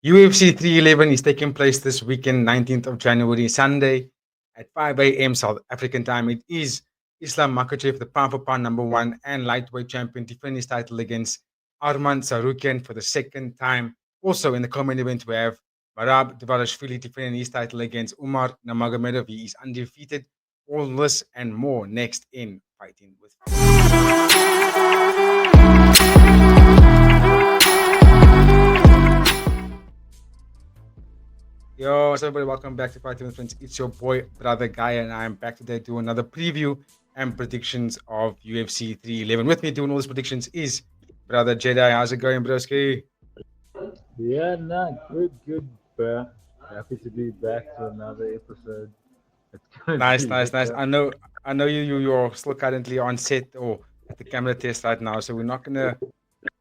UFC 311 is taking place this weekend, 19th of January, Sunday at 5 a.m. South African time. It is Islam Makhachev, the pound for pound number one and lightweight champion, defending his title against Arman Tsarukyan for the second time. Also in the common event, we have Merab Dvalishvili defending his title against Umar Nurmagomedov. He is undefeated. All this and more next in Fighting with Yo, what's up, everybody? Welcome back to Fighting with Friends. It's your boy, Brother Guy, and I'm back today to do another preview and predictions of UFC 311. With me doing all these predictions is Brother Jedi. How's it going, broski? Yeah, nah, good, bro. Happy to be back to another episode. It's gonna Nice, be nice, nice. lit. I know you're still currently on set or at the camera test right now, so we're not gonna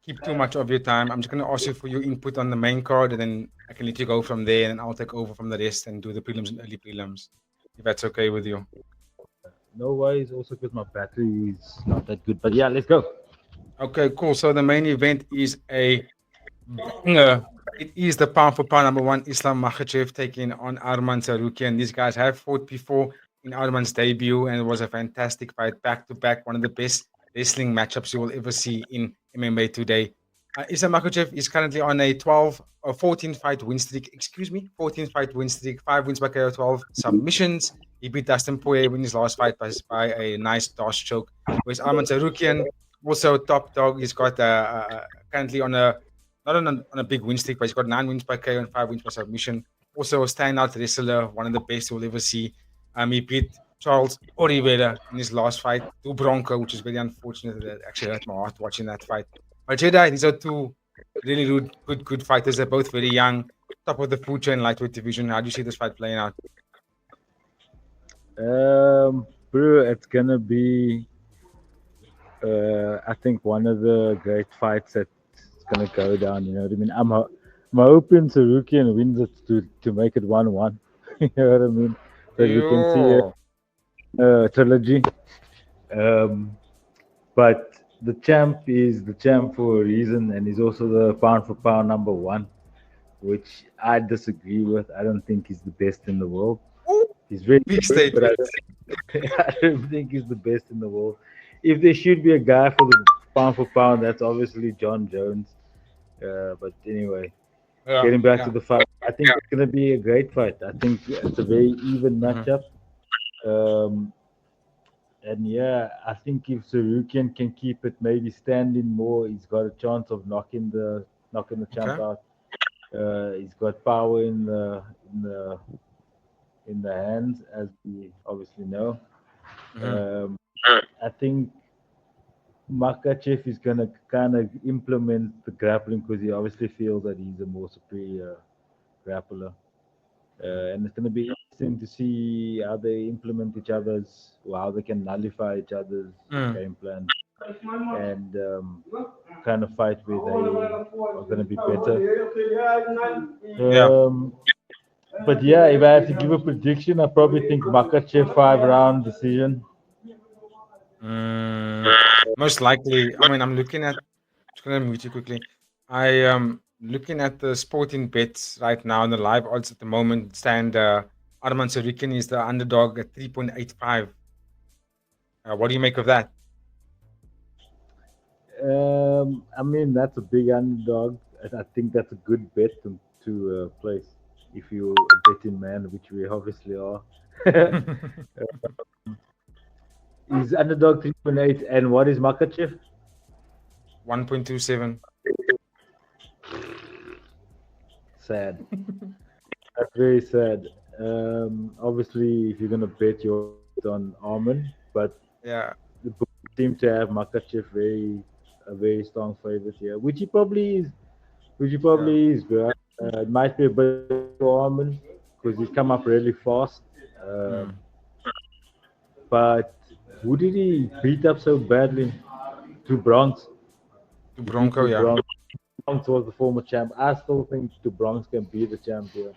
keep too much of your time. I'm just gonna ask you for your input on the main card, and then I can let you go from there, and I'll take over from the rest and do the prelims and early prelims, if that's okay with you. No worries. Also, because my battery is not that good. But yeah, let's go. Okay, cool. So the main event is a banger. It is the pound for pound number one, Islam Makhachev taking on Arman Tsarukyan. These guys have fought before in Arman's debut, and it was a fantastic fight, back to back, one of the best wrestling matchups you will ever see in MMA today. Islam Makhachev is currently on a 12 or 14 fight win streak. Excuse me, 14 fight win streak, 5 wins by KO, 12 submissions. He beat Dustin Poirier in his last fight by a nice toss choke. Whereas Arman Tsarukyan, also top dog, he's got currently on a not on a big win streak, but he's got 9 wins by KO and 5 wins by submission. Also a standout wrestler, one of the best you'll ever see. He beat Charles Oliveira in his last fight to Bronco, which is very unfortunate. That actually hurt my heart watching that fight. But Jedi, these are two really good fighters. They're both very young, top of the food chain lightweight division. How do you see this fight playing out? Bro, it's gonna be. I think one of the great fights that's gonna go down. You know what I mean? I'm hoping Sarukian wins it to make it 1-1. You know what I mean? So we can see Yo. a trilogy. Um, But the champ is the champ for a reason, and he's also the pound for pound number one, which I disagree with. I don't think he's the best in the world. Ooh, He's very big good, but statement. I don't think he's the best in the world. If there should be a guy for the pound for pound, that's obviously John Jones. But anyway, Yeah, getting back to yeah. the fight, I think it's going to be a great fight. I think it's a very even Hmm. matchup. Um, And yeah, I think if Sarukian can keep it maybe standing more, he's got a chance of knocking the champ Okay. out. He's got power in the in the hands, as we obviously know. Hmm. Um, I think Makachev is gonna kind of implement the grappling because he obviously feels that he's a more superior grappler. And it's going to be interesting to see how they implement each other's, or how they can nullify each other's Mm. game plan and kind of fight where they are going to be better. Yeah. But yeah, if I have to give a prediction, I probably think Makachev 5 round decision. Mm, most likely. I mean, I'm looking at. Just gonna mute you quickly. I am looking at the sporting bets right now, and the live odds at the moment stand. Arman Tsarukyan is the underdog at 3.85. What do you make of that? I mean, that's a big underdog. I think that's a good bet to place if you're a betting man, which we obviously are. Is underdog 3.8, and what is Makachev? 1.27. Sad. That's very sad. Obviously, if you're gonna bet, you're on Armin, but Yeah. the book seem to have Makachev a very strong favorite here, which he probably is. Which he Yeah. probably is, bro. It might be a bit for Armin because he's come up really fast. Mm. But who did he beat up so badly? To Bronx. To He beat Bronco, to yeah. Bronx. Bronx was the former champ. I still think the Bronx can be the champ here.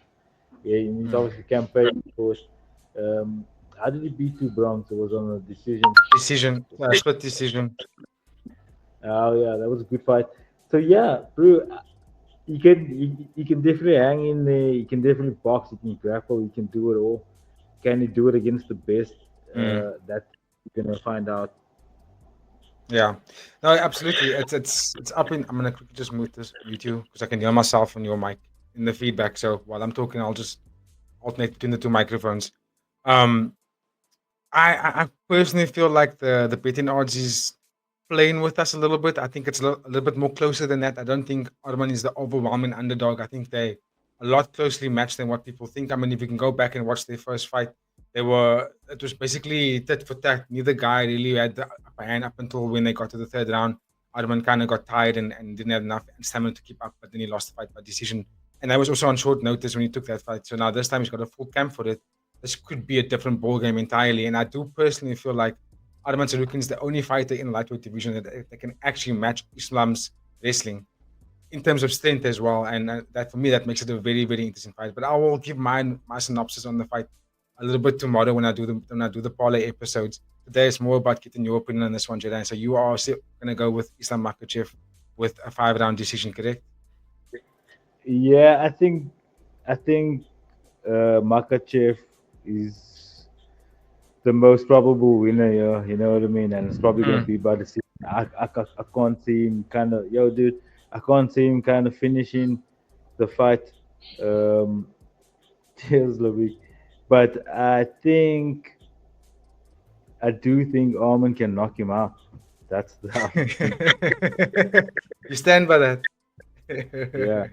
Yeah, he's Mm. obviously campaigning for it. How did he beat two Bronx? It was on a decision. Decision. Split decision. Oh yeah, that was a good fight. So yeah, bro. he can definitely hang in there. He can definitely box. He can grapple. He can do it all. Can he do it against the best? Mm, That you're gonna find out. yeah. No, absolutely. It's up in. I'm gonna quickly just mute you because I can hear myself on your mic in the feedback. So while I'm talking, I'll just alternate between the two microphones. Um, I personally feel like the betting odds is playing with us a little bit. I think it's a little bit more closer than that. I don't think Arman is the overwhelming underdog. I think they a lot closely matched than what people think. I mean, if you can go back and watch their first fight, it was basically tit for tat. Neither guy really had the upper hand up until when they got to the third round. Arman kind of got tired and didn't have enough stamina to keep up, but then he lost the fight by decision. And that was also on short notice when he took that fight. So now this time he's got a full camp for it. This could be a different ball game entirely. And I do personally feel like Arman Tsarukyan is the only fighter in the lightweight division that can actually match Islam's wrestling in terms of strength as well. And that for me, that makes it a very, very interesting fight. But I will give my synopsis on the fight a little bit tomorrow when I do the parlay episodes. Today it's more about getting your opinion on this one, Jedi. So you are going to go with Islam Makhachev with a 5 round decision, correct? Yeah, I think Makachev is the most probable winner. Yeah, you know what I mean, and it's probably gonna Mm. be by the season. I can't see him kind of yo, dude. I can't see him kind of finishing the fight. Um, Cheers, Louis. But I do think Arman can knock him out. That's the I think. You stand by that. Yeah,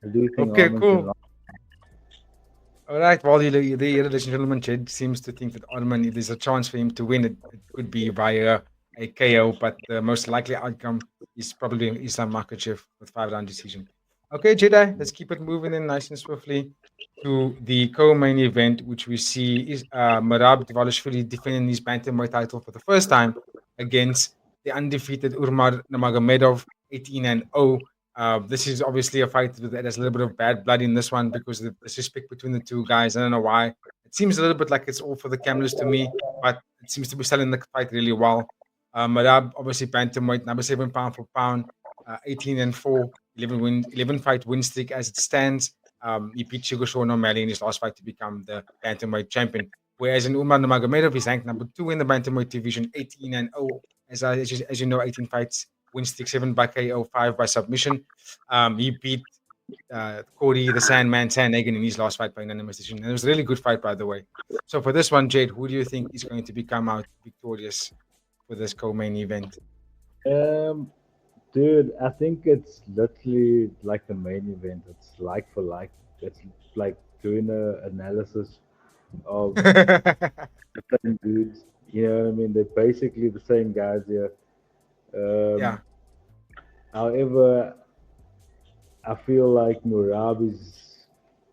I do think Okay, Arman can cool. knock. All right. Well, ladies and gentlemen, Jed seems to think that Ottoman, if there's a chance for him to win, it could be via a KO, but the most likely outcome is probably Islam Makhachev with 5 round decision. Okay, Jedi, let's keep it moving in nice and swiftly to the co-main event, which we see is Merab Dvalishvili defending his bantamweight title for the first time against the undefeated Umar Nurmagomedov, 18 and 0. This is obviously a fight that has a little bit of bad blood in this one because of the disrespect between the two guys. I don't know why. It seems a little bit like it's all for the cameras to me, but it seems to be selling the fight really well. Marab, obviously bantamweight, number 7 pound for pound, 18 and 4, 11 fight win streak as it stands. He beat Sugar Sean O'Malley in his last fight to become the bantamweight champion. Whereas in Umar Nurmagomedov, he's ranked number 2 in the bantamweight division, 18 and 0. As you know, 18 fights, win streak, 7 by KO, 5 by submission. He beat Cody the Sandman Sandhagen in his last fight by unanimous decision. And it was a really good fight, by the way. So for this one, Jade, who do you think is going to become out victorious for this co-main event? Um, Dude, I think it's literally like the main event. It's like for like. It's like doing a analysis of the same dudes. You know what I mean? They're basically the same guys here. Yeah. Um, However, I feel like Murab is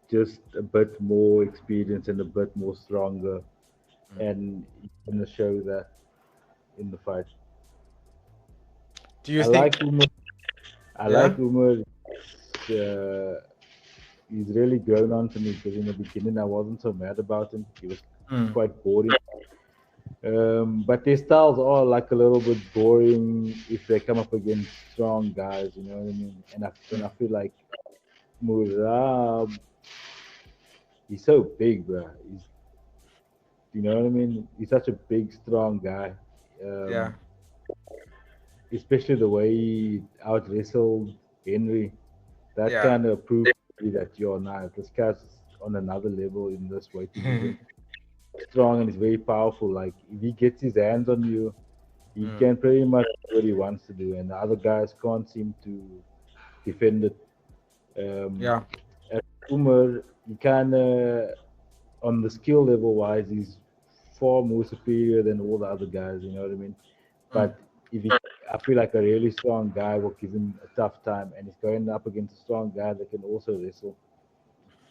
just a bit more experienced and a bit more stronger, Mm. and he's gonna show that in the fight. Do you I think? like Umar. I Yeah. like Umar. Uh, he's really grown on to me because in the beginning I wasn't so mad about him. He was Mm. quite boring. But their styles are like a little bit boring if they come up against strong guys. You know what I mean? And I Mm. feel like Murab, he's so big, bro. You know what I mean? He's such a big, strong guy. Yeah. Um, Especially the way he out wrestled Henry. That Yeah. kind of proved to me that you're not. This guy's on another level in this weight division. Strong and he's very powerful. Like if he gets his hands on you, he Mm. can pretty much do what he wants to do, and the other guys can't seem to defend it. Um, Yeah. and Umar, he kind of on the skill level wise, he's far more superior than all the other guys. You know what I mean? Mm. But if he, I feel like a really strong guy will give him a tough time, and he's going up against a strong guy that can also wrestle.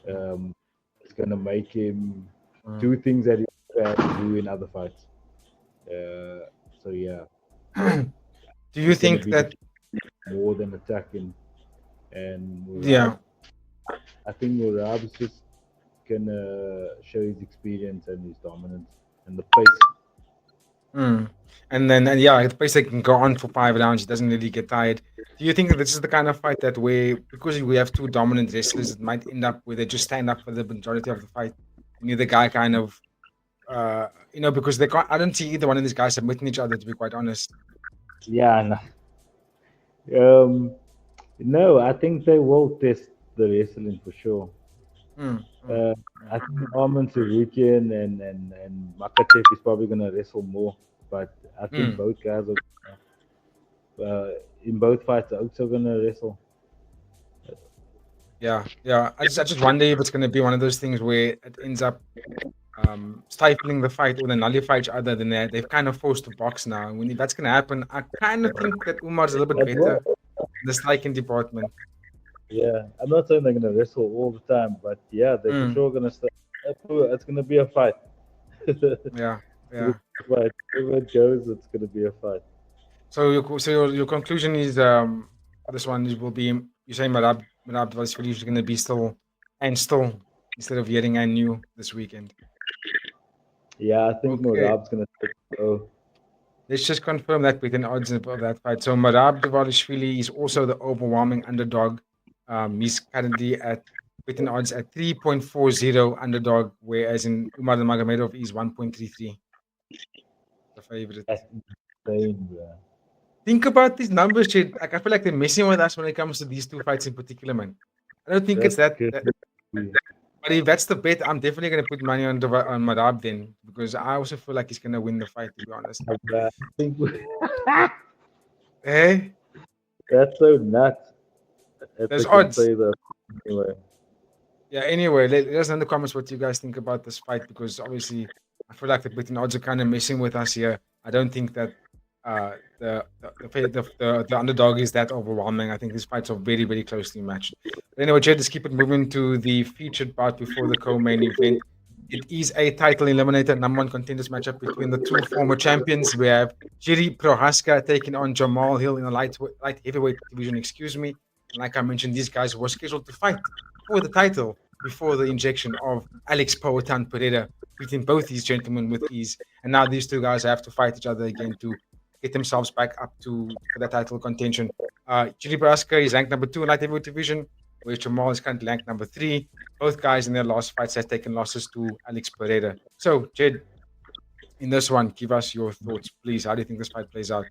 Um, it's gonna make him Mm. do things that he had to do in other fights. So yeah, Do you he's gonna think be that? more than attacking. And Murab, Yeah. I think Murab is just gonna show his experience and his dominance and the pace. Mm. And yeah, the pace they can go on for 5 rounds. It doesn't really get tired. Do you think that this is the kind of fight that because we have two dominant wrestlers, it might end up where they just stand up for the majority of the fight, and neither guy kind of, because they can't. I don't see either one of these guys submitting each other. To be quite honest. Yeah, no. Um, no, I think they will test the wrestling for sure. Mm, mm, Uh, mm. I think Arman Tsarukyan and Makachev is probably going to wrestle more, but I think Mm. both guys in both fights are also going to wrestle. Yeah, yeah. I just wonder if it's going to be one of those things where it ends up stifling the fight or they nullify each other. Then they've kind of forced to box now. And when that's going to happen, I kind of think that Umar's a little bit But better what? in the striking department. Yeah, I'm not saying they're going to wrestle all the time, but yeah, they're for Mm, sure going to start. It's going to be a fight. It's going yeah, to be yeah. a fight. Wherever it goes, it's going to be a fight. So your conclusion is for this one will be you say Merab Dvalishvili is going to be still instead of Yering and new this weekend. Yeah, I think Okay. Morab's going to take it. Oh, Let's just confirm that with an odds of that fight. So Merab Dvalishvili is also the overwhelming underdog. He's currently at with an odds at 3.40 underdog, whereas in Umar Nurmagomedov is 1.33, the favorite. that's insane, bro. Think about these numbers, shit. Like I feel like they're messing with us when it comes to these two fights in particular, man. I don't think it's That's that. crazy. But if that's the bet, I'm definitely gonna put money on Merab then because I also feel like he's gonna win the fight. To be honest, I think hey, that's so nuts that there's they can odds. say that. Anyway, Yeah, anyway, let us know in the comments what you guys think about this fight because obviously I feel like the betting odds are kind of messing with us here. I don't think that the underdog is that overwhelming. I think these fights are very, very closely matched. But anyway, Jed, let's keep it moving to the featured part before the co-main event. It is a title eliminator number one contenders matchup between the two former champions. We have Jiri Prohaska taking on Jamal Hill in a light heavyweight division, excuse me. And like I mentioned, these guys were scheduled to fight for the title before the injection of Alex Poatan Pereira, beating both these gentlemen with ease. And now these two guys have to fight each other again to get themselves back up to for the title contention. Jiri Prohaska is ranked number 2 in light heavyweight division, where Jamal is currently ranked number 3. Both guys in their last fights have taken losses to Alex Pereira. So, Jed, in this one, give us your thoughts, please. How do you think this fight plays out?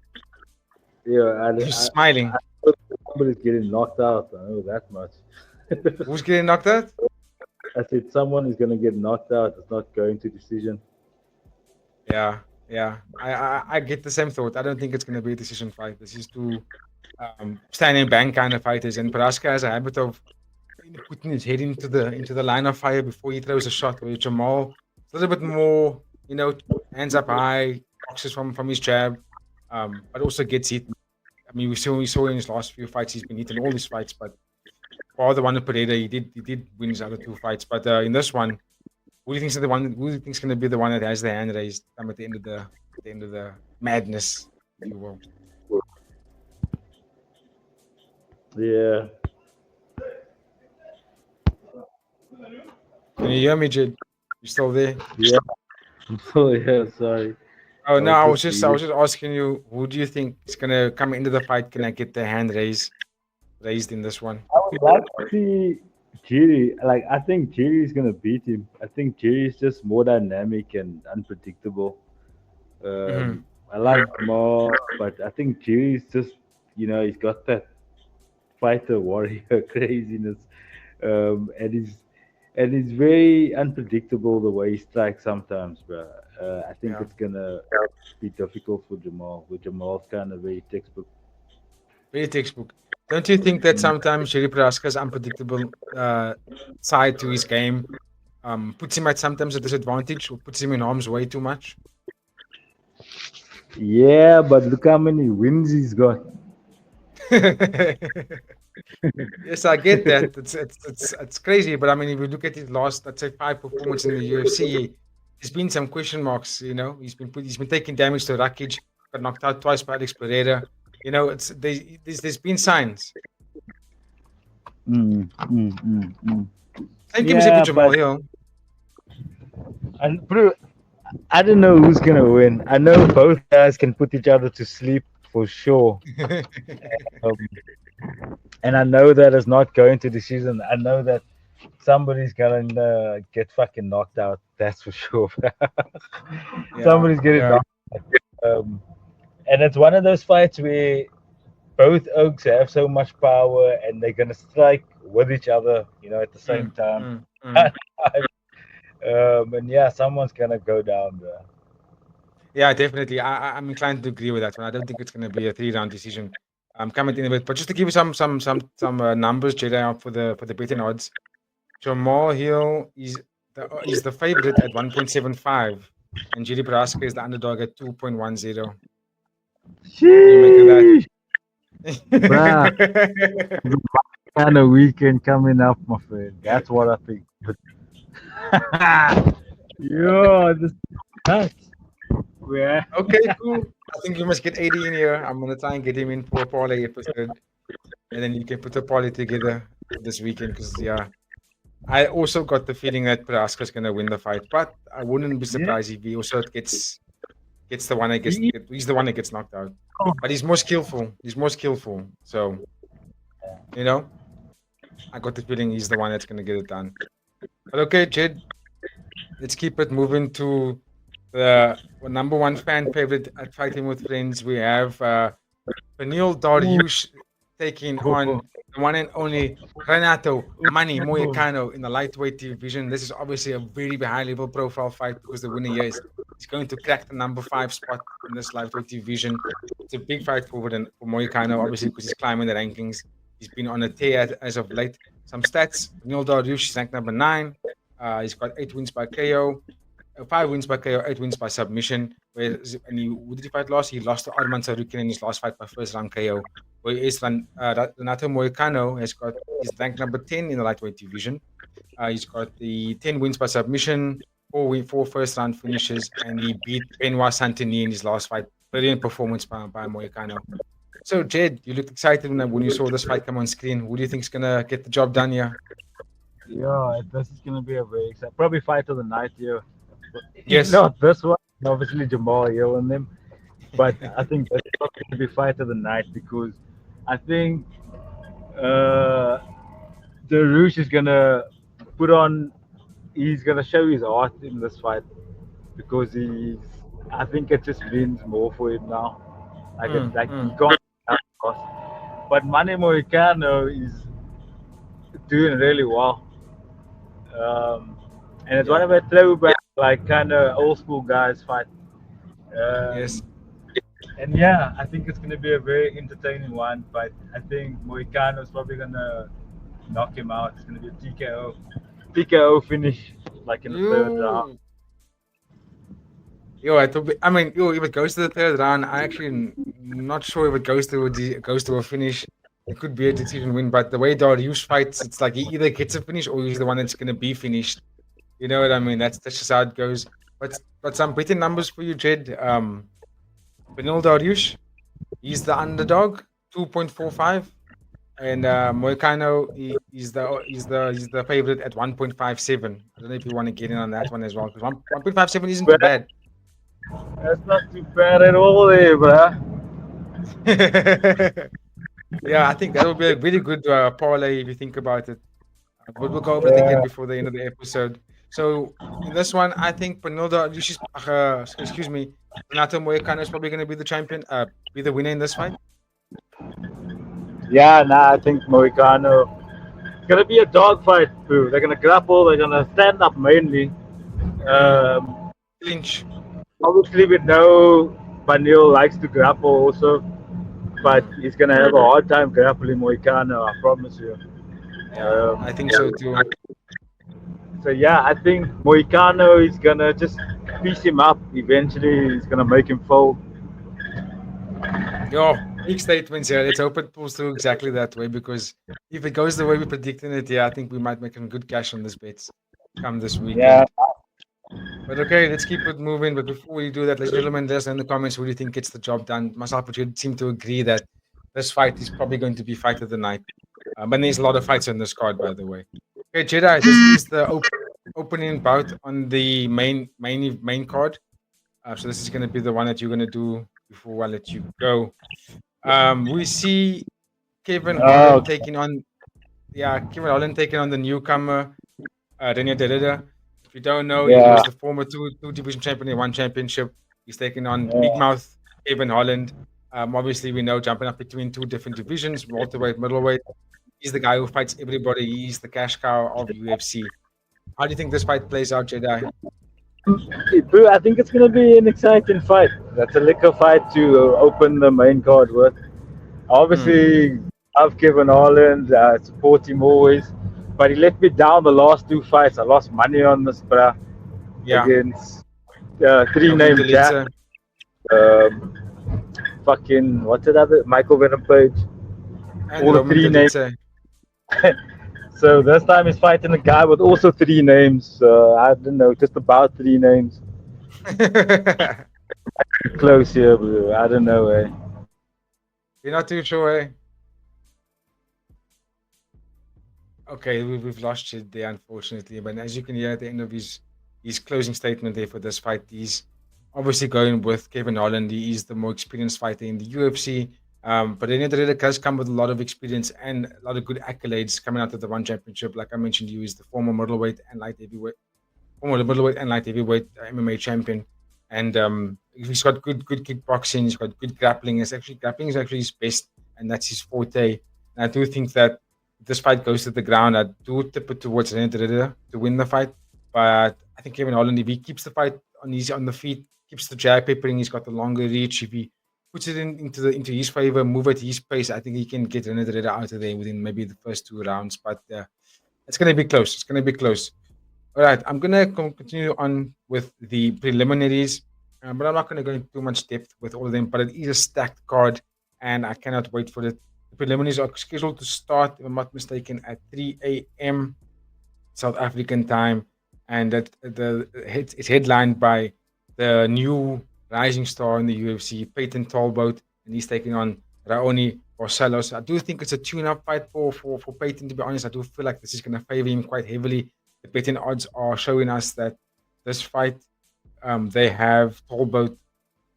yeah, You're I smiling. thought somebody's getting knocked out. I know that much. Who's getting knocked out? I said someone is going to get knocked out. It's not going to decision. Yeah, yeah. I get the same thought. I don't think it's going to be a decision fight. This is two stand and bang kind of fighters, and Paraska has a habit of putting his head into the line of fire before he throws a shot. Where Jamal is a little bit more, hands up high, boxes from his jab, but also gets hit. I mean, we saw in his last few fights, he's been hitting all his fights, but for the one with Pereira, he did win his other two fights. But in this one, who do you think's the one? Who do you think's going to be the one that has the hand raised? Come at the end of the madness, if you will. Yeah, Can you hear me, Jid? You still there? yeah. Oh yeah, sorry. Oh I no, was I was just just I reading. was just asking you, who do you think is gonna come into the fight? Can I get the hand raised in this one? I would like to see Jiri. Like, I think Jiri is gonna beat him. I think Jiri is just more dynamic and unpredictable. Mm-hmm. I like more, but I think Jiri is just, he's got that fighter warrior craziness, and he's very unpredictable the way he strikes sometimes, bro. I think Yeah, it's gonna be difficult for Jamal. With Jamal's kind of very textbook. very textbook. Don't you think that Mm. sometimes Jerry Praska's unpredictable side to his game puts him at sometimes a disadvantage or puts him in harm's way too much? Yeah, but look how many wins he's got. Yes, I get that. It's crazy, but I mean, if you look at his last, let's say, 5 performances in the UFC, there's been some question marks. He's been taking damage to Rakic, got knocked out twice by Alex Pereira. There's been signs. Mm, mm, mm, mm. Same case with Yeah, Jamal but Hill. and bro, I don't know who's gonna win. I know both guys can put each other to sleep for sure. Um, and I know that it's not going to decision. I know that somebody's gonna get fucking knocked out. That's for sure. Yeah, Somebody's getting yeah. knocked out. And it's one of those fights where both oaks have so much power and they're gonna strike with each other, at the same Mm, time. mm, mm. And yeah, someone's gonna go down, bro. Yeah, definitely. I'm inclined to agree with that one. I don't think it's going to be a 3 round decision. I'm coming in with, but just to give you some numbers, Jedi, for the betting odds. Jamal Hill is the favorite at 1.75, and Jiri Prohaska is the underdog at 2.10. What do you make of that? Sheesh, bruh. Kind of weekend coming up, my friend. That's what I think. Yo, this nuts. Yeah. Okay, cool. I think you must get 80 in here. I'm gonna try and get him in for a parlay episode, and then you can put a parlay together for this weekend. Because yeah, I also got the feeling that Prohaska's gonna win the fight, but I wouldn't be Yeah. surprised if he also gets the one that gets He, he's the one that gets knocked out. But he's more skillful. He's more skillful. So you know, I got the feeling he's the one that's gonna get it done. But okay, Jed, let's keep it moving to the number one fan favorite at Fighting with Friends. We have Peniel ooh, Dariush taking on the one and only Renato Manny Moicano in the lightweight division. This is obviously a very high level profile fight because the winner here is he's going to crack the number 5 spot in this lightweight division. It's a big fight for Moicano, obviously, because he's climbing the rankings. He's been on a tear as of late. Some stats: Peniel Dariush is ranked number 9. He's got 8 wins by KO, 5 wins by KO, 8 wins by submission. Who did he fight last? He lost to Arman Tsarukyan in his last fight by first round KO. Whereas Renato Moicano he's ranked number 10 in the lightweight division. He's got the 10 wins by submission, 4 first round finishes, and he beat Benoit Santini in his last fight. Brilliant performance by Moicano. So, Jed, you looked excited when you saw this fight come on screen. Who do you think's gonna get the job done here? yeah, this is gonna be a very exciting, probably fight of the night here. If Yes. not this one, obviously Jamal Hill and them. But I think that's probably gonna be fight of the night because I think uh, the Roosh is gonna put on. He's gonna show his art in this fight because he's. I think it just means more for him now. Mm, Like he mm. can't. But Manny Moicano is doing really well. Um, and it's one Yeah. of a throwback, like kind of old school guys fight. Yes. Um, and yeah, I think it's going to be a very entertaining one. But I think Moicano is probably going to knock him out. It's going to be a TKO finish, like in the third round. You. Yo, I mean, yo, if it goes to the third round, I actually not sure if it goes to a finish. It could be a decision win, but the way Dariush fights, it's like he either gets a finish or he's the one that's going to be finished. You know what I mean? That's just how it goes. But some betting numbers for you, Jed. Benil Dariush, he's the underdog, 2.45, and Moicano he's the favorite at 1.57. I don't know if you want to get in on that one as well because 1.57 isn't too But bad. that's not too bad at all, there, bruh. Yeah, I think that would be a really good parlay if you think about it. But we'll go over it again Yeah, before the end of the episode. So in this one, I think Panilda, excuse me, Renato Moicano is probably going to be the champion, be the winner in this fight. yeah. Nah, I think Moicano. It's gonna be a dogfight, bro. They're gonna grapple. They're gonna stand up mainly. Mm, Um, clinch. Obviously, we know Banil likes to grapple also, but Mm, he's gonna have a hard time grappling Moicano. I promise you. yeah, I think Yeah. so too. So yeah, I think Moicano is gonna just piece him up. Eventually, he's gonna make him fold. Yo, big statements here. Let's hope it pulls through exactly that way because if it goes the way we predicted it, yeah, I think we might make some good cash on this bets come this Yeah, weekend. But okay, let's keep it moving. But before we do that, ladies and gentlemen, let us know in the comments who do you think gets the job done. Myself and you seem to agree that this fight is probably going to be fight of the night. But there's a lot of fights on this card, by the way. Okay, Jedi, this is the opening bout on the main card. So this is going to be the one that you're going to do before I let you go. We see Kevin Oh, Holland taking on, yeah, Kevin Holland taking on the newcomer Daniel Derrida. If you don't know, he yeah, was the former two division champion in one championship. He's taking on Big yeah. Mouth Kevin Holland. Obviously, we know jumping up between two different divisions, welterweight, middleweight. He's the guy who fights everybody. He's the cash cow of UFC. How do you think this fight plays out, Jedi? Bro, I think it's gonna be an exciting fight. That's a liquor fight to open the main card with. Mm, Obviously, I've Kevin Holland, support him always, but he let me down the last two fights. I lost money on this, bruh, yeah, against three Joaquin name Jack, Dolitza um, fucking what's it other Michael Venom Page, and all the Roman three names. Dolitza. So this time he's fighting a guy with also three names. I don't know, just about three names. Close here, bro. I don't know, eh? You're not too sure, eh? Okay, we've lost you there, unfortunately. But as you can hear at the end of his closing statement there for this fight, he's obviously going with Kevin Holland. He is the more experienced fighter in the UFC. But Daniel Derrida does come with a lot of experience and a lot of good accolades coming out of the one championship. Like I mentioned, he is the former middleweight and light heavyweight former middleweight and light heavyweight MMA champion. And he's got good kickboxing. He's got good grappling. It's actually grappling is actually his best, and that's his forte. And I do think that if this fight goes to the ground, I do tip it towards René to win the fight. But I think Kevin Holland, if he keeps the fight on the feet, keeps the jab peppering, he's got the longer reach. If he puts it into his favor, move at his pace, I think he can get René out of there within maybe the first two rounds. But it's going to be close. It's going to be close. All right, I'm gonna continue on with the preliminaries, but I'm not gonna go into too much depth with all of them. But it is a stacked card, and I cannot wait for it. The preliminaries are scheduled to start, if I'm not mistaken, at 3 a.m. South African time, and that it's headlined by the new rising star in the UFC, Peyton Tolboat, and he's taking on Raoni Barcelos. I do think it's a tune-up fight for Peyton. To be honest, I do feel like this is going to favor him quite heavily. The betting odds are showing us that this fight, they have Tolboat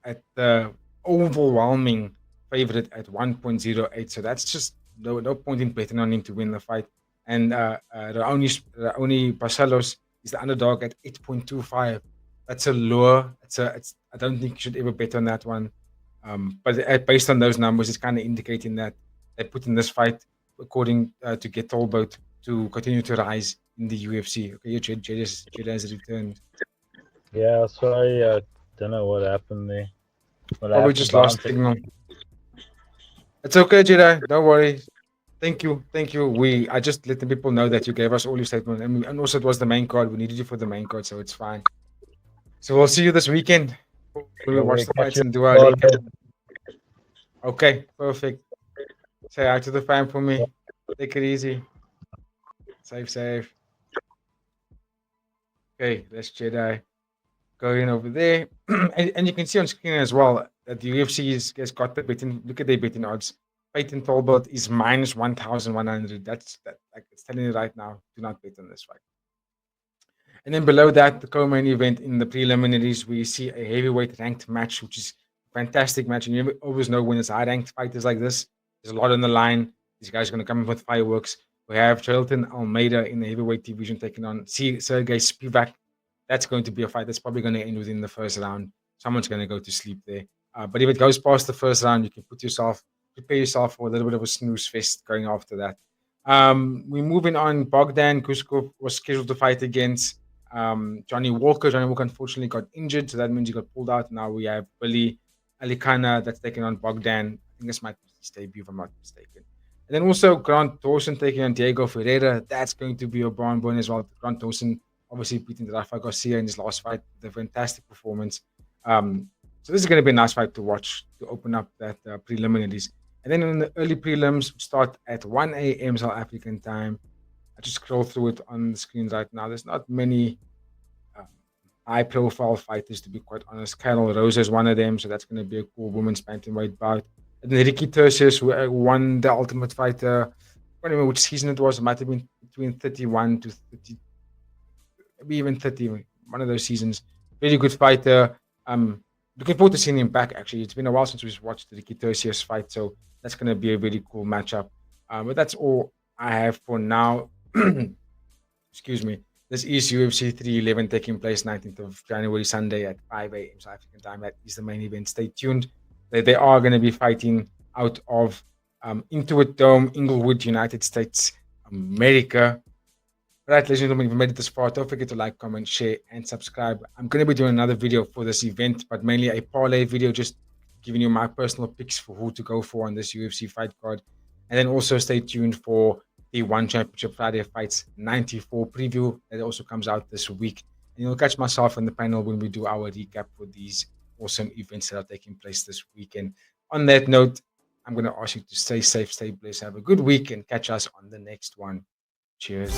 at the overwhelming favorite at 1.08. So that's just no point in betting on him to win the fight. And Raoni Barcelos is the underdog at 8.25. That's a lower. I don't think you should ever bet on that one. But based on those numbers, it's kind of indicating that they put in this fight according to get Tolboat to continue to rise in the UFC. Okay, Jed has returned. Yeah, sorry. Don't know what happened there. But I Probably have to just lost bounce it. signal. It's okay, Jedi. Don't worry. Thank you. Thank you. I just let the people know that you gave us all your statement. And also it was the main card. We needed you for the main card, so it's fine. So we'll see you this weekend. We'll Yeah, watch we the catch fights you and do our all. recap. Okay, perfect. Say hi to the fam for me. Take it easy. Safe. Okay, let's Jedi. Going over there. And you can see on screen as well that the UFC has got the betting. Look at their betting odds. Peyton Tolbert is minus 1,100. That's that. Like it's telling you right now, do not bet on this fight. And then below that, the co-main event in the preliminaries, we see a heavyweight ranked match, which is a fantastic match. And you always know when it's high ranked fighters like this, there's a lot on the line. These guys are going to come in with fireworks. We have Charlton Almeida in the heavyweight division taking on Sergey Spivak. That's going to be a fight that's probably going to end within the first round. Someone's going to go to sleep there. But if it goes past the first round, you can prepare yourself for a little bit of a snooze fest going after that. We're moving on. Bogdan Kuskov was scheduled to fight against Johnny Walker. Johnny Walker unfortunately got injured, so that means he got pulled out. Now we have Billy Alicana that's taking on Bogdan. I think this might be his debut, if I'm not mistaken. And then also Grant Dawson taking on Diego Ferreira. That's going to be a barn burn as well. Grant Dawson obviously beating Rafa Garcia in his last fight. The fantastic performance. So this is going to be a nice fight to watch to open up that preliminaries. And then in the early prelims, start at 1 a.m. South African time. I just scroll through it on the screen right now. There's not many um, high profile fighters, to be quite honest. Carol Rosa is one of them, so that's going to be a cool women's bantamweight bout. And then Ricky Tertius, who won the Ultimate Fighter. I don't remember which season it was. It might have been between 31 to 38 maybe even 30, one of those seasons. Really good fighter. Looking forward to seeing him back, actually. It's been a while since we've watched the Kitosius fight, so that's going to be a really cool matchup. But that's all I have for now. Excuse me. This is UFC 311 taking place 19th of January, Sunday at 5 a.m. South African time. That is the main event. Stay tuned. They are going to be fighting out of Intuit Dome, Inglewood, United States, America. Right, ladies and gentlemen, if you made it this far, don't forget to like, comment, share, and subscribe. I'm going to be doing another video for this event, but mainly a parlay video, just giving you my personal picks for who to go for on this UFC fight card. And then also stay tuned for the One Championship Friday Fights 94 preview that also comes out this week. And you'll catch myself on the panel when we do our recap for these awesome events that are taking place this weekend. On that note, I'm going to ask you to stay safe, stay blessed, have a good week, and catch us on the next one. Cheers.